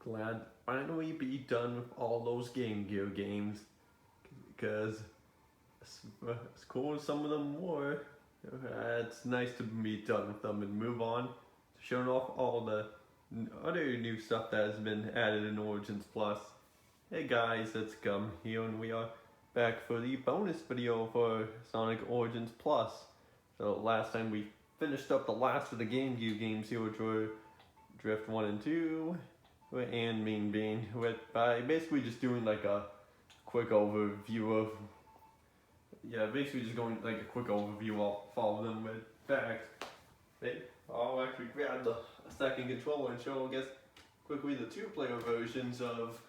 glad to finally be done with all those Game Gear games, because as cool as some of them were, it's nice to be done with them and move on to showing off all the other new stuff that has been added in Origins Plus. Hey guys, it's Gum here, and we are back for the bonus video for Sonic Origins Plus. So last time we finished up the last of the Game Gear games here, which were Drift 1 and 2 and Mean Bean, by basically just doing like a quick overview of basically just going like a quick overview of all of them. In fact, I'll actually grab a second controller and show, I guess, quickly the two-player versions of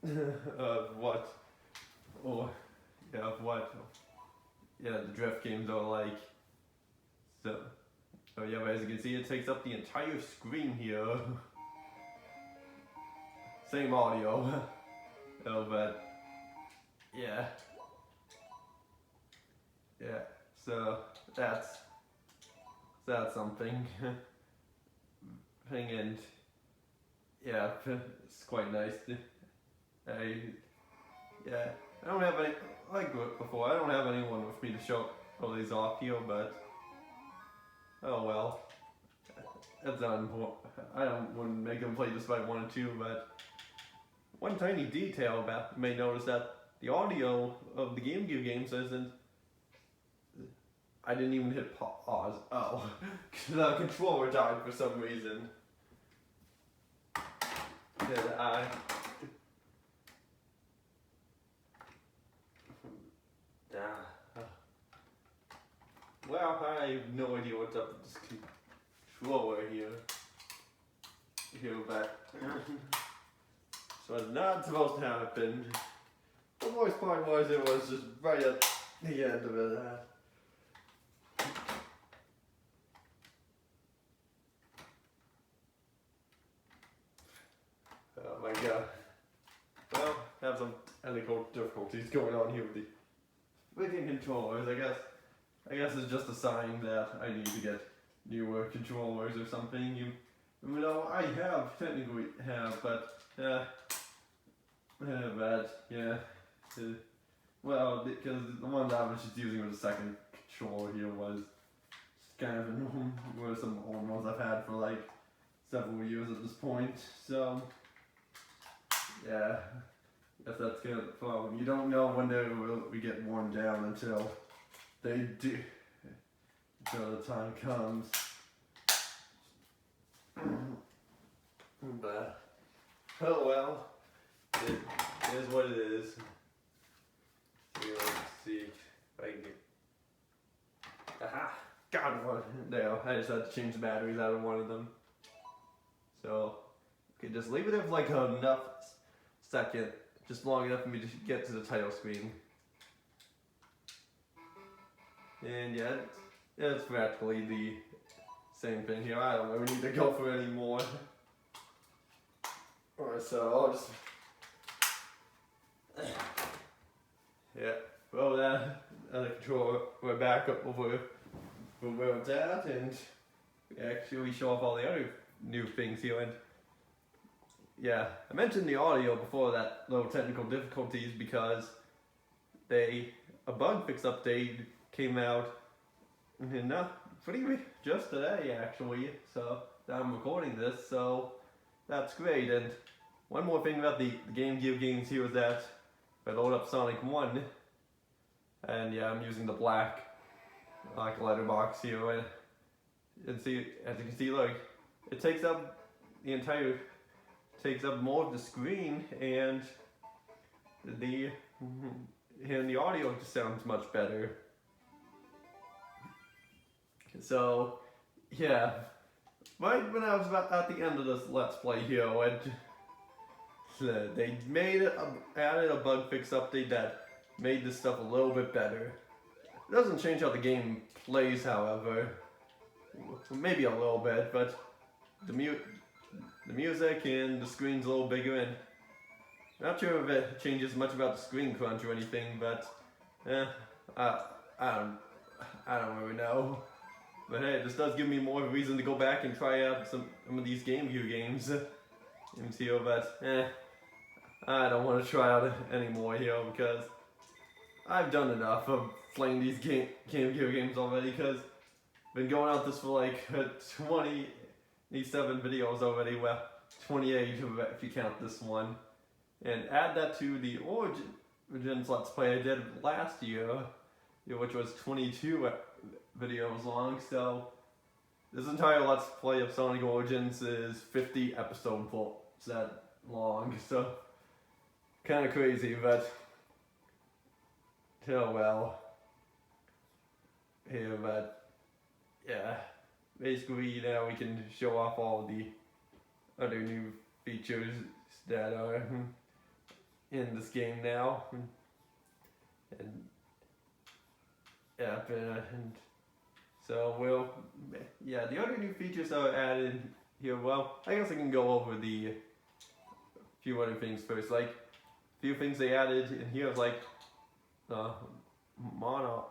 the Drift games are like. So yeah, but as you can see, it takes up the entire screen here. Same audio. But yeah. So that's something. And yeah, it's quite nice. I don't have any, like before, I don't have anyone with me to show all these off here, but oh well. That's not important. Wouldn't make them play despite 1 and 2, but one tiny detail about you may notice that the audio of the Game Gear games isn't. I didn't even hit pause. Oh, the controller died for some reason. Well, I have no idea what's up with this controller here. But so it's not supposed to happen. The worst part was it was just right at the end of it. Oh my god. Well, I have some technical difficulties going on here with the freaking controllers. I guess it's just a sign that I need to get newer controllers or something. You know, I technically have, but well, because the one that I was just using with the second controller here was kind of one of some old ones I've had for like several years at this point. So yeah, I guess that's kind of the problem. You don't know when they will get worn down until they do, until the time comes. But oh well, it is what it is. Let's see if I can get. Aha! Got one. There, I just had to change the batteries out of one of them. So, okay, just leave it there for like enough second, just long enough for me to get to the title screen. And yeah, it's practically the same thing here. I don't really need to go for any more. Alright, so I'll just. Yeah, well, that controller, we're back up over where it's at, and we actually show off all the other new things here. And yeah, I mentioned the audio before that little technical difficulties because a bug fix update came out just today actually, so I'm recording this, so that's great. And one more thing about the Game Gear games here is that if I load up Sonic 1, and yeah, I'm using the black letterbox here, and see, as you can see, look, it takes up more of the screen, and the audio just sounds much better. So yeah, right when I was about at the end of this Let's Play here, they added a bug fix update that made this stuff a little bit better. It doesn't change how the game plays, however. Maybe a little bit, but the music and the screen's a little bigger, and not sure if it changes much about the screen crunch or anything, but I don't really know. But hey, this does give me more of a reason to go back and try out some of these Game Gear games. here, but I don't want to try out anymore here because I've done enough of playing these Game Gear games already, because I've been going out this for like 27 videos already, well 28 if you count this one, and add that to the Origins Let's Play I did last year, which was 22 videos long. So this entire Let's Play of Sonic Origins is 50 episodes that long, so kind of crazy, but oh well. Here, but yeah, basically now we can show off all the other new features that are in this game now, and yeah, and so the other new features that are added here. Well, I guess I can go over the few other things first. Like, a few things they added in here is like mono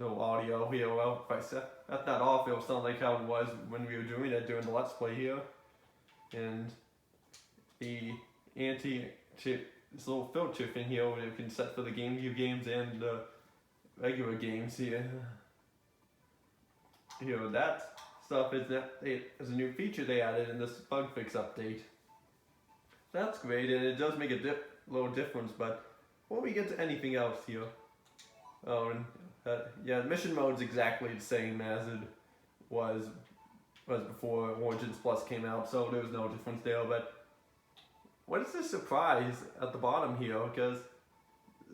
no audio here. Well, if I set that off, it'll sound like how it was when we were doing it during the Let's Play here. And the this little filter thing here, you can set for the Game Gear games and regular games here. Here, that stuff is a new feature they added in this bug fix update. That's great, and it does make a little difference. But before we get to anything else here, yeah, mission mode's exactly the same as it was before Origins Plus came out, so there was no difference there. But what is this surprise at the bottom here? Because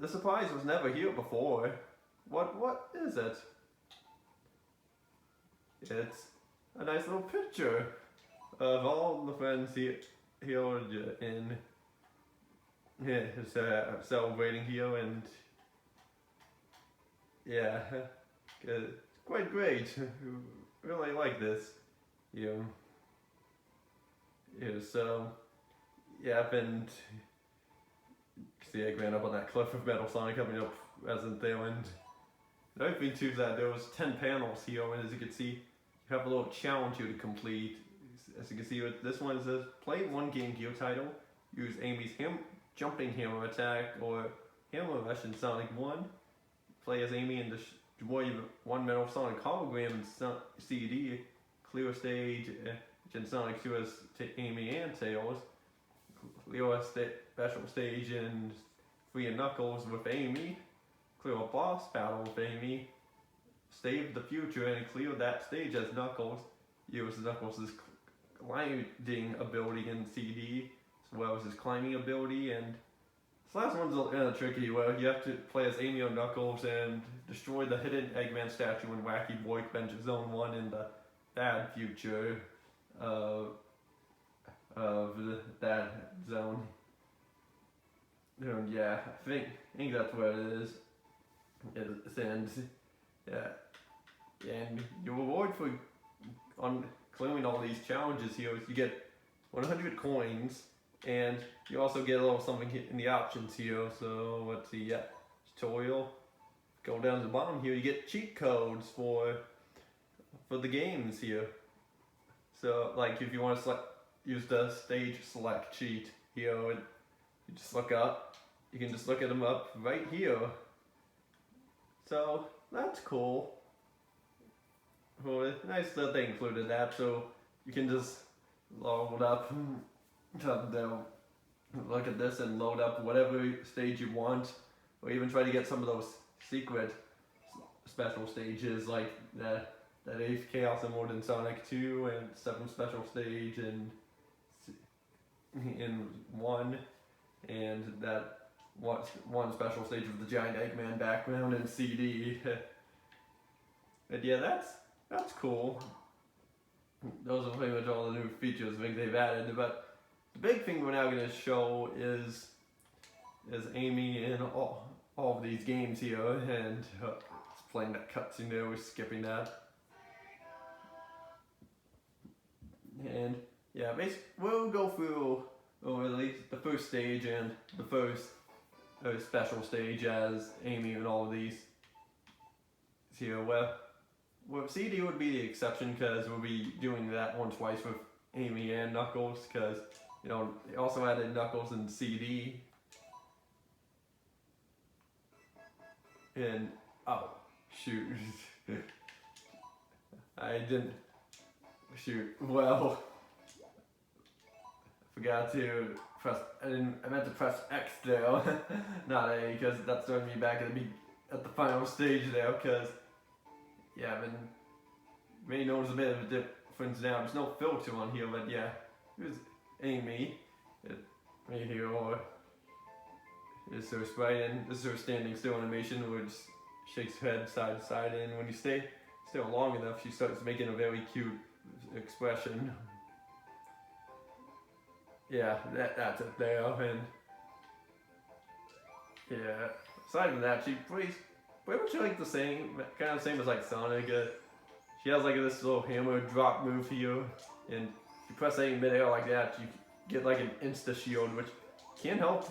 the surprise was never here before. What is it? It's a nice little picture of all the friends here in celebrating here, and yeah, it's quite great. Really like this. Yeah, so yeah, and see Eggman up on that cliff of Metal Sonic coming up present there, and another thing too is that there was 10 panels here, and as you can see, you have a little challenge here to complete. As you can see, this one says play one Game Gear title, use Amy's jumping hammer attack or hammer rush in Sonic 1, play as Amy and destroy one Metal Sonic hologram in CD, clear a stage in Sonic 2 as Amy and Tails, clear a special stage in Free and Knuckles with Amy, clear a boss battle with Amy, save the future and clear that stage as Knuckles, use Knuckles' gliding ability in CD, as well as his climbing ability. And this last one's kind of tricky, where you have to play as Amy or Knuckles and destroy the hidden Eggman statue in Wacky Boy Adventure Zone 1 in the bad future of that zone. And yeah, I think that's where it is. And yeah, and your reward for clearing all these challenges here is you get 100 coins, and you also get a little something in the options here. So let's see, yeah, tutorial. Go down to the bottom here, you get cheat codes for the games here. So like if you want to use the stage select cheat here, you just you can just look at them up right here. So that's cool. Well, it's nice that they included that, so you can just load up, look at this and load up whatever stage you want, or even try to get some of those secret special stages like that 8th Chaos Emerald in Sonic 2 and 7th special stage in 1, and that one special stage with the giant Eggman background in CD. And yeah, that's cool. Those are pretty much all the new features I think they've added, but the big thing we're now going to show is Amy in all of these games here, and playing that cutscene there, we're skipping that. And yeah, basically we'll go through, or at least the first stage and the first special stage as Amy and all of these here. Well, CD would be the exception because we'll be doing that once twice with Amy and Knuckles, because you know they also added Knuckles in CD. And oh shoot, I didn't shoot. Well, I forgot to press. I meant to press X there, not A, because that's throwing me back at the final stage there. Because yeah, I've been may notice a bit of a difference now. There's no filter on here, but yeah, it was Amy. Right here, or is her sprite, and this is her standing still animation, which shakes her head side to side, and when you stay still long enough, she starts making a very cute expression. Yeah, that's it there, and yeah, aside from that, she plays pretty much like the same, kind of same as like Sonic. She has like this little hammer drop move here, and if you press A in midair like that, you get like an insta shield, which can help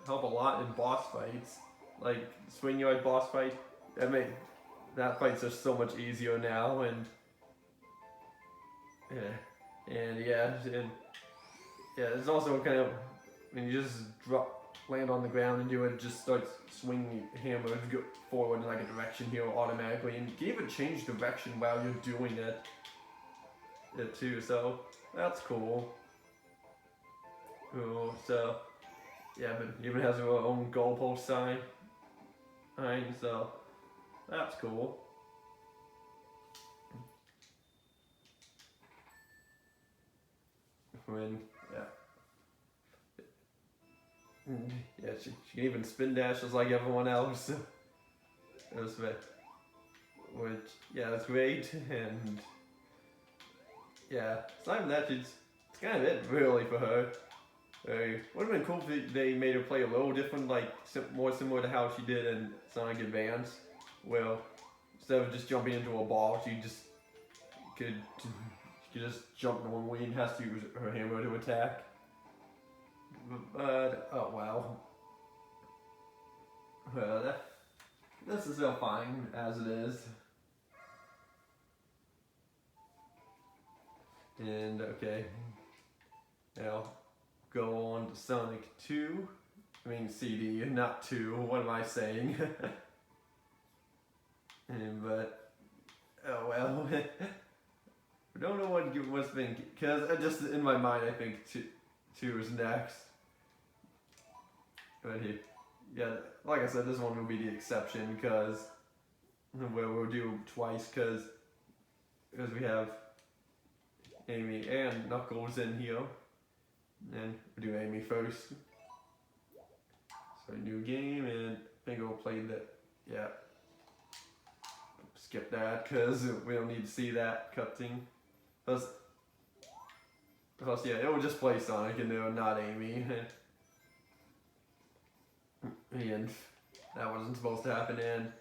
a lot in boss fights, like Swing Yard boss fight. That fight's just so much easier now, and it's also kind of when you just land on the ground and do it, just starts swinging the hammer to go forward in like a direction here automatically, and you can even change direction while you're doing it too. So that's cool. Oh, so yeah, but it even has her own goalpost sign, so that's cool. When she can even spin dash just like everyone else. Which that's great, and yeah, aside from that, it's kind of it really for her. Would have been cool if they made her play a little different, like more similar to how she did in Sonic Advance. Well, instead of just jumping into a ball, she could just jump normally and has to use her hammer to attack. But oh wow. Well, this is still fine as it is. And okay, now go on to Sonic 2. I mean CD, not 2. What am I saying? But oh well. I don't know what's been, because just in my mind I think 2 is next. But here, yeah, like I said, this one will be the exception, because we'll do twice, because we have Amy and Knuckles in here, and we'll do Amy first. So new game, and I think we'll play that. Yeah, skip that because we don't need to see that cutscene. Plus, yeah, it will just play Sonic and not Amy. And that wasn't supposed to happen, and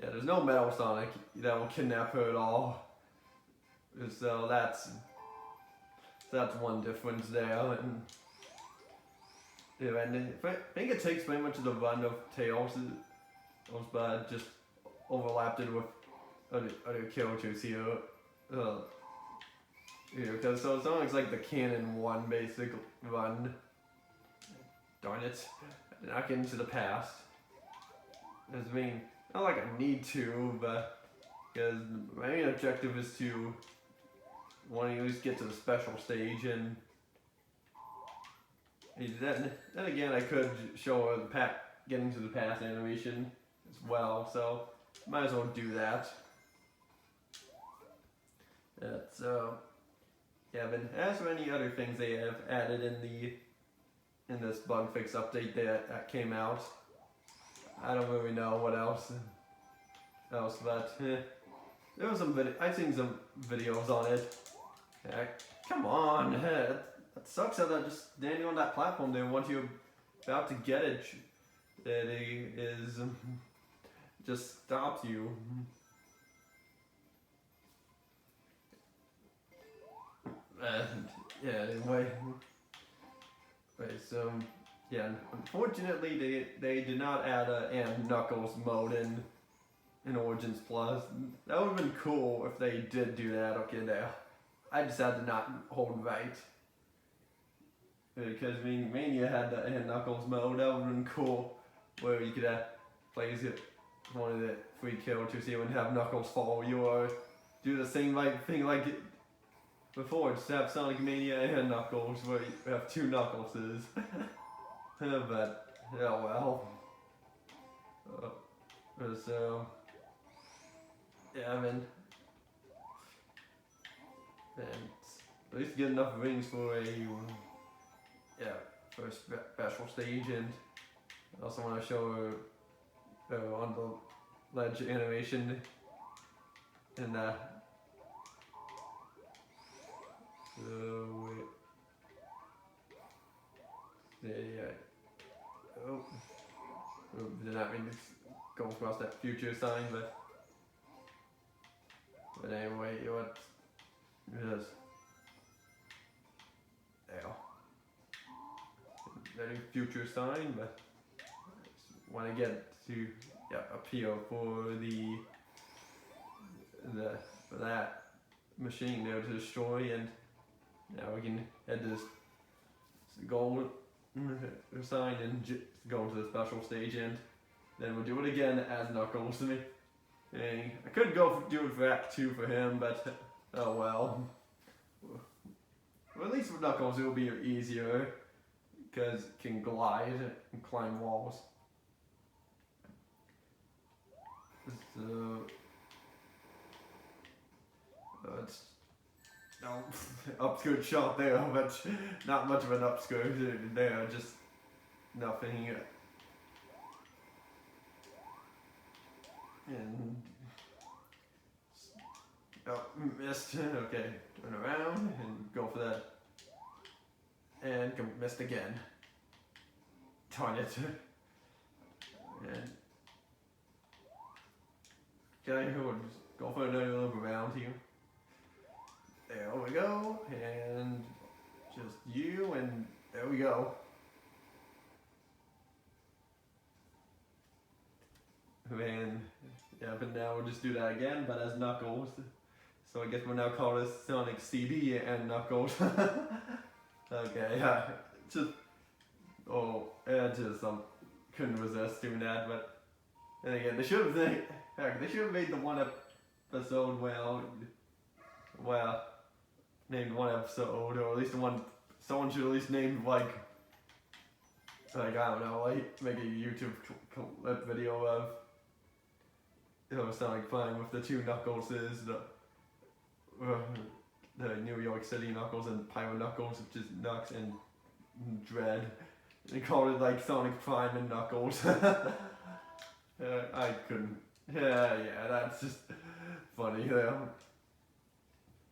yeah, there's no Metal Sonic that will kidnap her at all. So that's one difference there. And I think it takes pretty much the run of Tails, but just overlapped it with other characters here. Because so Sonic's like the canon one basic run. Darn it. I did not get into the past. I mean, not like I need to, but because my main objective is to want to at least get to the special stage, and then again I could show getting to the past animation as well, so might as well do that. So yeah, but as for any other things they have added in this bug fix update that came out, I don't really know what else, but there was I've seen some videos on it. Come on, that sucks that just standing on that platform there once you're about to get it, that is just stops you. Yeah, anyway. Right, so yeah, unfortunately they did not add a and Knuckles mode in Origins Plus. That would have been cool if they did do that. Okay, there. I just had to not hold right. Because I mean, Mania had the Knuckles mode, that would have been cool. Where you could play as one of the free characters here and have Knuckles follow you, or do the same thing like before, just have Sonic Mania and Knuckles, where you have two Knuckleses. But, oh well. So, yeah, I mean, and at least get enough rings for a, for a special stage, and I also want to show on the ledge animation, and so did not mean to go across that future sign, but anyway, what it is. That is future sign, but when I get to appeal for that machine there to destroy, and now we can head to this gold sign and go to the special stage, and then we'll do it again as Knuckles to me. And I could do it for Act 2 for him, but oh well. Well, at least for Knuckles it will be easier, because it can glide and climb walls. So, it's upskirt shot there, but not much of an upskirt there, just nothing. And missed. Okay, turn around and go for that, and missed again. Darn it. And okay, we'll just go for another loop around here. There we go, and just you, and there we go. And but now we'll just do that again, but as Knuckles. So I guess we'll now call this Sonic CD and Knuckles. Okay, just couldn't resist doing that, but then again, they should have made the one episode named one episode, or at least the one someone should at least name like I don't know, like make a YouTube clip video of Sonic playing with the two Knuckleses, the New York City Knuckles and Pyro Knuckles, which is Knux and Dread. They called it like Sonic Prime and Knuckles. I couldn't. Yeah, that's just funny though.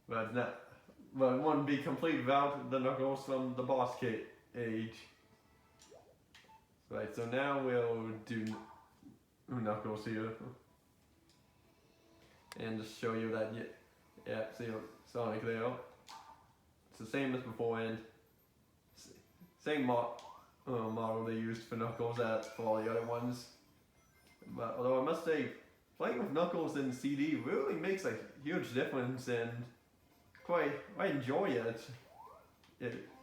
But it wouldn't be complete without the Knuckles from the boss age. Right, so now we'll do Knuckles here. And just show you that, see Sonic there. It's the same as before, and same model they used for Knuckles as for all the other ones. But although I must say, playing with Knuckles in CD really makes a huge difference, and I enjoy it.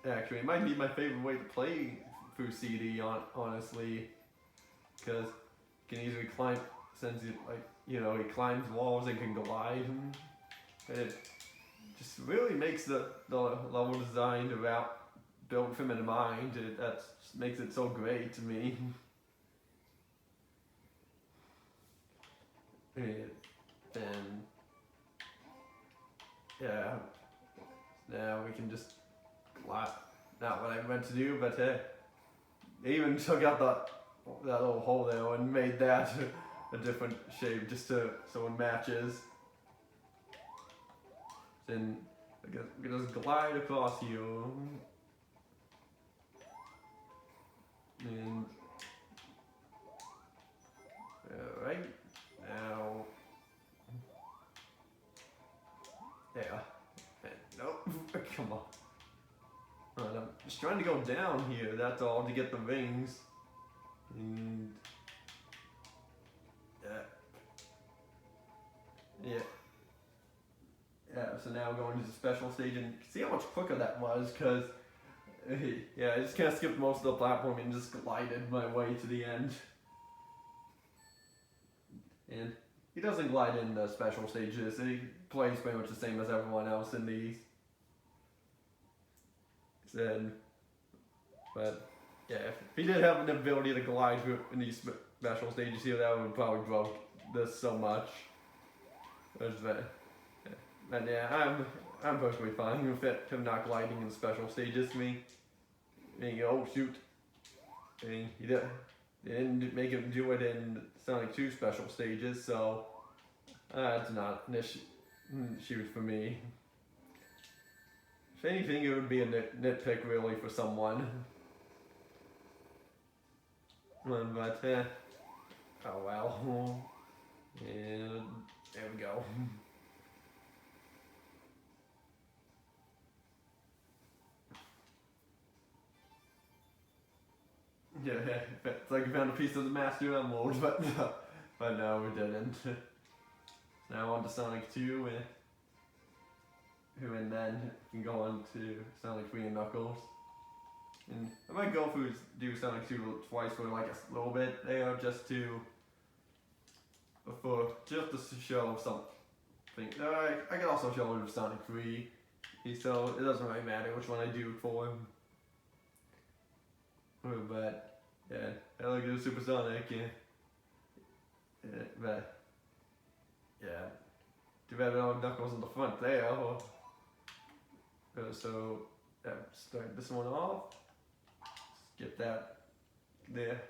Actually, it might be my favorite way to play through CD, honestly, because you can easily climb, since he climbs walls and can glide, and it just really makes the level design built with him in mind. That makes it so great to me. And now we can just glide. Not what I meant to do, but they even took out that little hole there and made that a different shape just so it matches. Then we can just glide across here. And alright, now nope, come on. I'm just trying to go down here, that's all, to get the rings. And so now going to the special stage and see how much quicker that was, because yeah, I just kind of skipped most of the platform and just glided my way to the end. And he doesn't glide in the special stages. He plays pretty much the same as everyone else in these. But yeah, if he did have an ability to glide in these special stages here, that would probably broke this so much. But yeah, I'm perfectly fine with him not gliding in special stages to me. And oh shoot, and they didn't make him do it in Sonic 2 special stages, so that's not an issue for me. If anything, it would be a nitpick really for someone. But oh well. And there we go. Yeah, it's like we found a piece of the Master Emerald, but no, we didn't. Now on to Sonic 2, and then we can go on to Sonic 3 and Knuckles. And I might go through do Sonic 2 twice for like a little bit there, just to show something. I can also show it with Sonic 3, so it doesn't really matter which one I do for him. But yeah, I like the Supersonic. But yeah, too bad no Knuckles in the front there. So start this one off. Skip that there.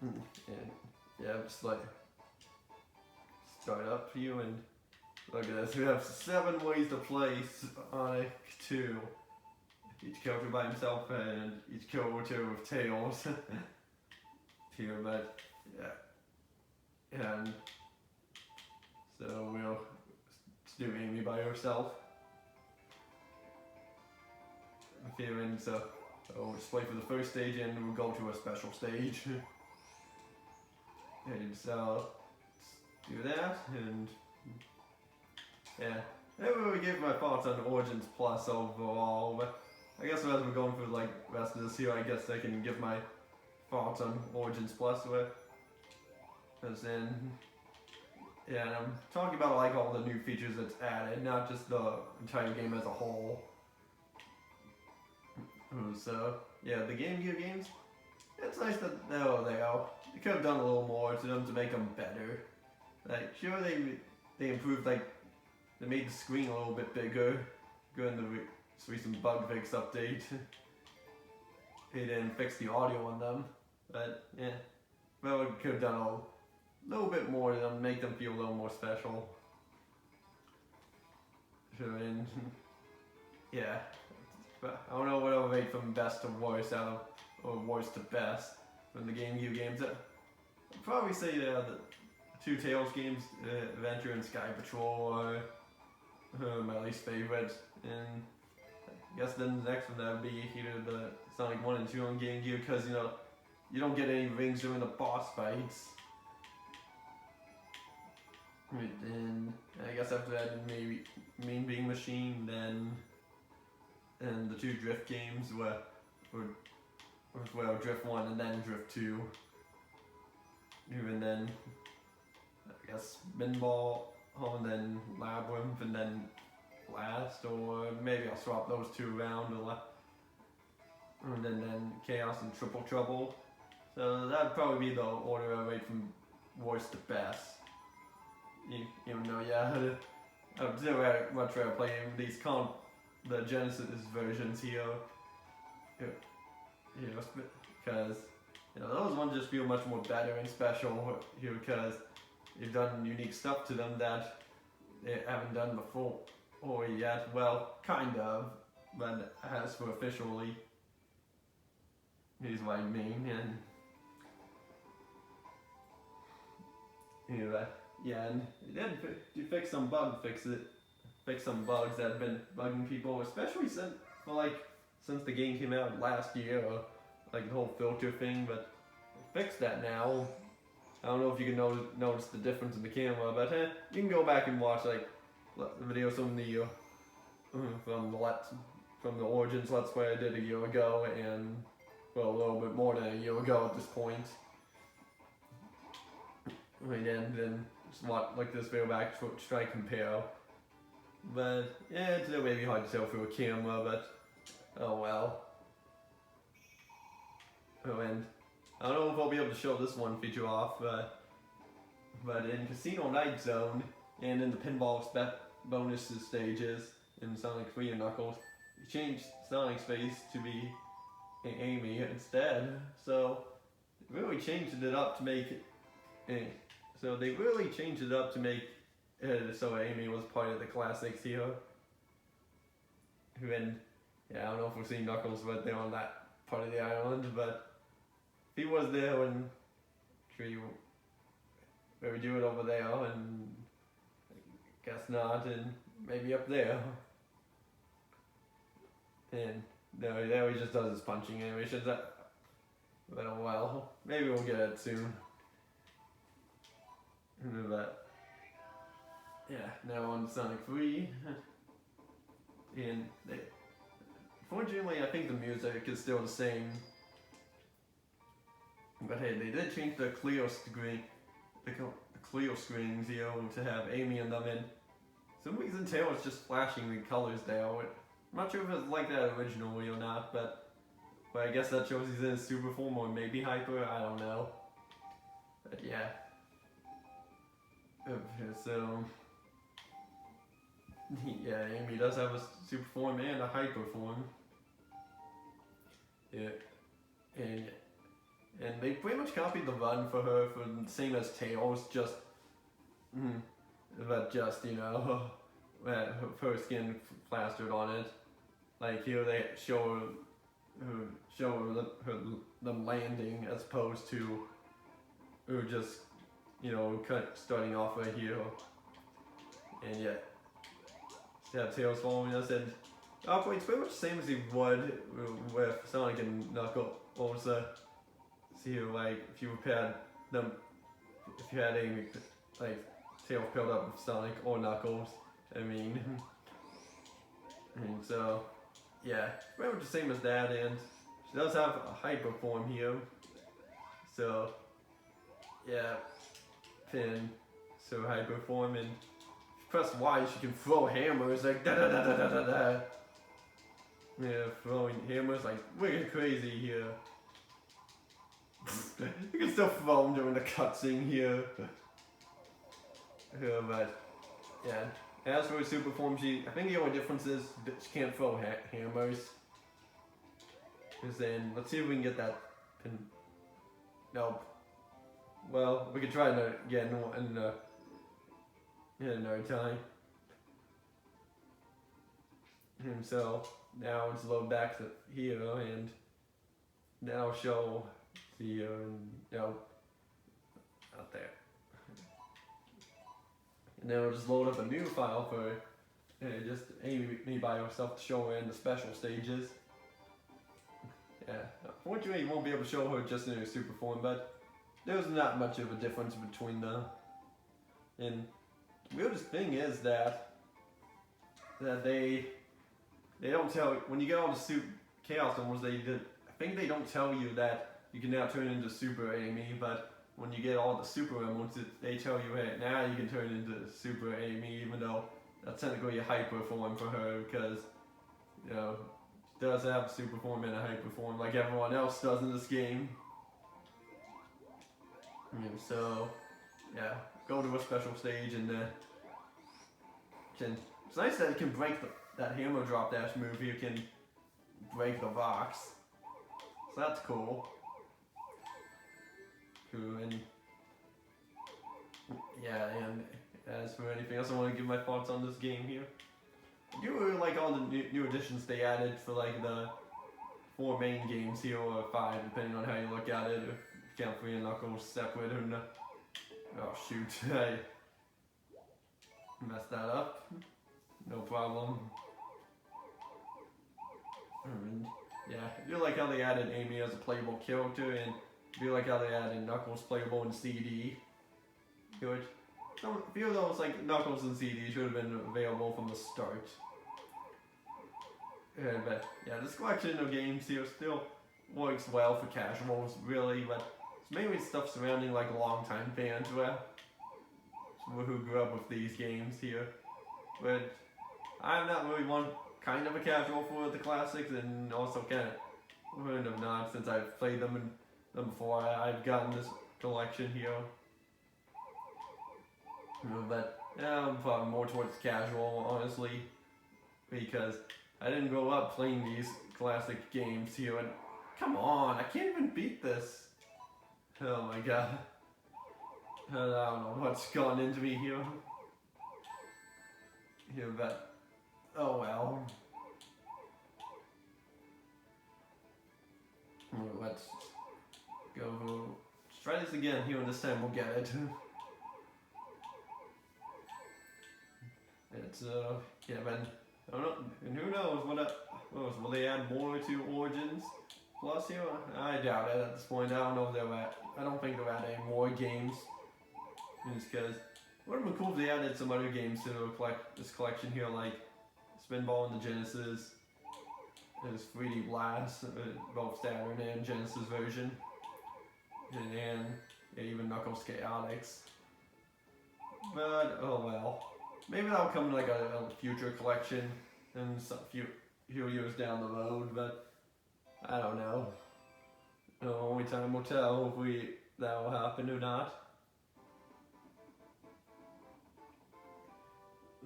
And yeah, just like start up here and look at this. We have 7 ways to play Sonic 2. Each character by himself and each character with tails. Here, but yeah. And so we'll do Amy by herself. Here, and so we'll just play for the first stage and we'll go to a special stage. And so do that, and yeah, maybe we give my thoughts on Origins Plus overall, but I guess as we're going through like the rest of this here, I guess I can give my thoughts on Origins Plus with, because then, yeah, and I'm talking about like all the new features that's added, not just the entire game as a whole. So, yeah, the Game Gear games, it's nice that they are. They could have done a little more to them to make them better. Like, sure, they improved, like, they made the screen a little bit bigger during the recent bug fix update. They didn't fix the audio on them, but yeah, well, we could have done a little bit more to them, make them feel a little more special. Sure, and yeah, but I don't know what I'll rate from best to worst or worst to best from the Game Gear games. I'd probably say the 2 Tails games, Adventure and Sky Patrol, are my least favorites. And I guess then the next one that would be either the Sonic 1 and 2 on Game Gear, because you don't get any rings during the boss fights. And I guess after that, maybe Mean Bean Machine, then and the 2 Drift games were Drift 1 and then Drift 2. Even then, I guess Pinball, and then Labyrinth, and then Last, or maybe I'll swap those 2 around, and then Chaos and Triple Trouble. So that'd probably be the order I rate from worst to best. Even though, yeah, I would still much rather play these the Genesis versions here. Because those ones just feel much more better and special here, because you've done unique stuff to them that they haven't done before or yet. Well, kind of, but as for officially, here's what I mean. And yeah, and it did fix some bugs that have been bugging people, especially since the game came out last year. like the whole filter thing, but they fixed that now. I don't know if you can notice the difference in the camera, but you can go back and watch like the videos from the from the Origins Let's Play I did a year ago, and well, a little bit more than a year ago at this point. And then just watch this video back to try and compare. But yeah, it's maybe hard to tell through a camera, but oh well. Oh, and I don't know if I'll be able to show this one feature off, but in Casino Night Zone and in the pinball bonus stages in Sonic 3 and Knuckles, you changed Sonic's face to be Amy instead. So they really changed it up to make it. So they really changed it up to make it so Amy was part of the classics here. And yeah, I don't know if we've seen Knuckles right there on that part of the island, but he was there when we do it over there, and I guess not, and maybe up there. And there he just does his punching animations. But oh well, maybe we'll get it soon. But yeah, now on to Sonic 3. And fortunately, I think the music is still the same. But hey, they did change the Cleo screen, the Cleo screens, you know, to have Amy in them, and for some reason Tails just flashing the colors there. I'm not sure if it's like that originally or not, but I guess that shows he's in his super form or maybe hyper, I don't know. But yeah. So yeah, Amy does have a super form and a hyper form. Yeah. And they pretty much copied the run for her for the same as Tails, just but just, you know, her skin plastered on it. Like here they show them landing as opposed to just, you know, starting off right here. And yeah, Tails following us, and it's pretty much the same as he would with Sonic and Knuckles. See, like if you had Amy, like Tails paired up with Sonic or Knuckles, I mean, and so yeah, pretty much the same as that, and she does have a hyper form here. So yeah, so hyper form, and if you press Y, she can throw hammers like da da da da da da da. Yeah, throwing hammers like wicked crazy here. You can still throw them during the cutscene here. But yeah, as for her super form, I think the only difference is that she can't throw hammers. Cause then, let's see if we can get that pin. Nope. Well, we could try it again in another time. And so now it's load back to here, and now show the out there. And then we'll just load up a new file for just Amy by herself to show her in the special stages. Yeah, unfortunately you won't be able to show her just in her super form, but there's not much of a difference between them. And the weirdest thing is that they don't tell, when you get all the Chaos Emeralds, I think they don't tell you that you can now turn into Super Amy, but when you get all the Super Emeralds, they tell you, hey, now you can turn into Super Amy, even though that's technically a hyper form for her, because, you know, she does have a super form and a hyper form like everyone else does in this game. And so, yeah, go to a special stage, and it's nice that you can break that hammer drop dash move. You can break the box, so that's cool. And yeah, and as for anything else, I want to give my thoughts on this game here. I do really like all the new additions they added for like the 4 main games here, or 5, depending on how you look at it. If you count 3 and Knuckles separate or not. Oh shoot, I messed that up. No problem. yeah, I do like how they added Amy as a playable character, and I do like how they added Knuckles playable in CD. Which, a few of those, like Knuckles and CD, should have been available from the start. But yeah, this collection of games here still works well for casuals, really, but it's mainly stuff surrounding like longtime fans who grew up with these games here. But I'm not really one kind of a casual for the classics, and also kind of not, since I've played them before. I've gotten this collection here. But yeah, I'm probably more towards casual, honestly, because I didn't grow up playing these classic games here, and come on, I can't even beat this. Oh my god. I don't know what's gone into me here. Here, but oh well. Let's go. Let's try this again here, and this time we'll get it. It's yeah, man. I don't know, and who knows will they add more to Origins Plus here? I doubt it at this point. I don't know if I don't think they'll add any more games. Just because it would have been cool if they added some other games to this collection here, like Spinball and the Genesis. There's 3D Blast, both Saturn and Genesis version, and yeah, even Knuckles Chaotix. But oh well. Maybe that'll come in like a future collection in some few years down the road, but I don't know. Only time will tell if that will happen or not.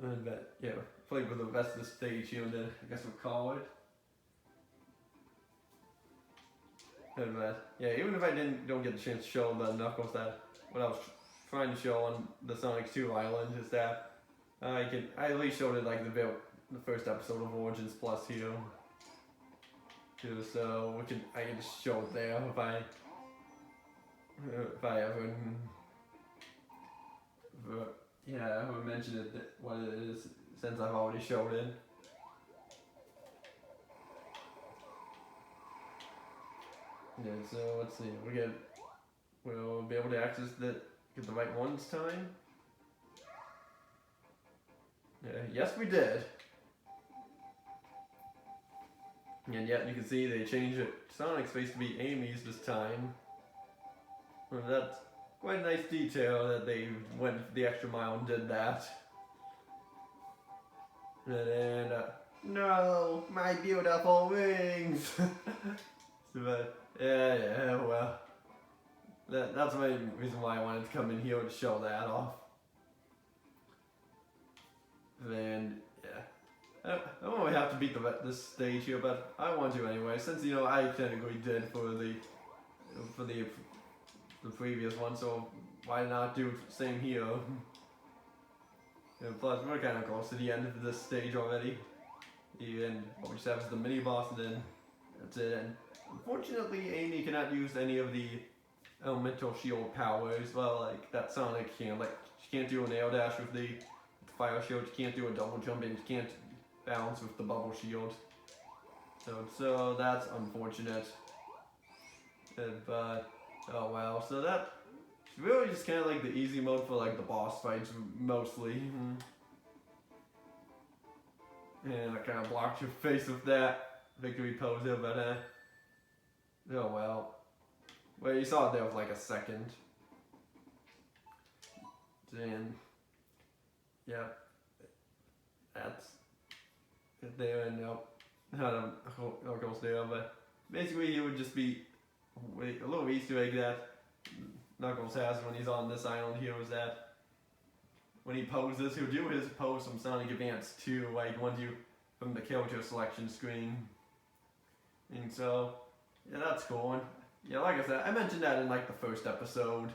But yeah, played with the rest of the stage here, then I guess we'll call it. But yeah, even if I don't get the chance to show the Knuckles, that what I was trying to show on the Sonic 2 Island is that I at least showed it like the first episode of Origins Plus here. So I can just show it there if I ever mention it, what it is, since I've already showed it. Yeah, so let's see, we'll be able to get the right one this time. Yes, we did. And yet you can see they changed it. Sonic's supposed to be Amy's this time. Well, that's quite a nice detail that they went the extra mile and did that. And then, no, my beautiful wings. But yeah, well, that's the main reason why I wanted to come in here to show that off. And yeah, I don't really have to beat this stage here, but I want to anyway, since I technically did for the previous one, so why not do the same here? And plus, we're kind of close to the end of this stage already. And what we just have is the mini boss, and then that's it. And unfortunately, Amy cannot use any of the elemental shield powers. Well, like that Sonic can. Like she can't do an air dash with the fire shield. She can't do a double jump, and she can't balance with the bubble shield. So that's unfortunate. But oh well. So that's really just kind of like the easy mode for like the boss fights mostly. And I kind of blocked your face with that victory pose here, but oh well. Well, you saw it there with like a second. And yeah, that's it there, and it goes there. But basically, it would just be a little Easter egg that Knuckles has when he's on this island here is that when he poses, he'll do his pose from Sonic Advance 2, like once you from the character selection screen. And so, yeah, that's cool. And yeah, like I said, I mentioned that in like the first episode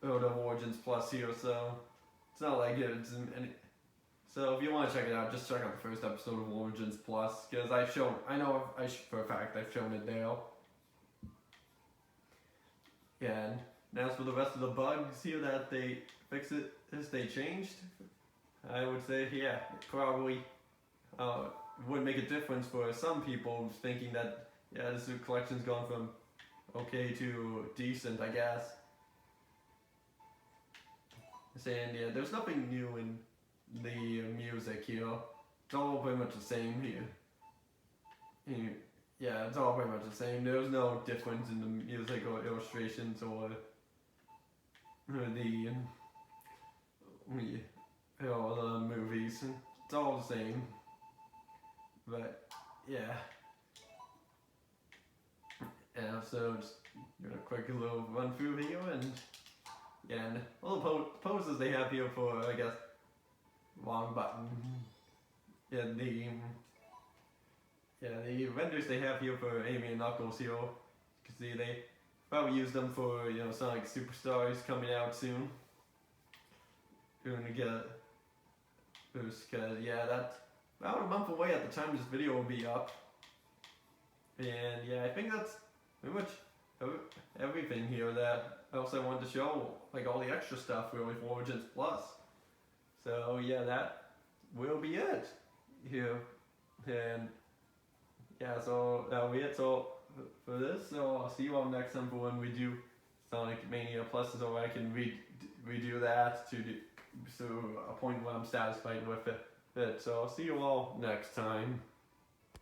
of Origins Plus here, so it's not like it's any. So if you want to check it out, just check out the first episode of Origins Plus, because I know for a fact I've shown it there. Yeah, and as for the rest of the bugs here that they fixed they changed, I would say, yeah, probably would make a difference for some people thinking that, yeah, this collection's gone from okay to decent, I guess. Saying, yeah, there's nothing new in the music here. It's all pretty much the same here. Yeah, it's all pretty much the same. There's no difference in the music or illustrations or the movies. It's all the same. But yeah. Yeah, so just doing a quick little run through here, and yeah, and all the poses they have here for, I guess, long button. Yeah, the renders they have here for Amy and Knuckles here. You can see they probably use them for, Sonic Superstars coming out soon. You're gonna get boost, cause yeah, that's about a month away at the time this video will be up. And yeah, I think that's pretty much everything here that else I wanted to show, like all the extra stuff really for Origins Plus. So yeah, that will be it here. And yeah, so that'll be it. So for this, so I'll see you all next time for when we do Sonic Mania Plus, so I can redo that to a point where I'm satisfied with it. So I'll see you all next time.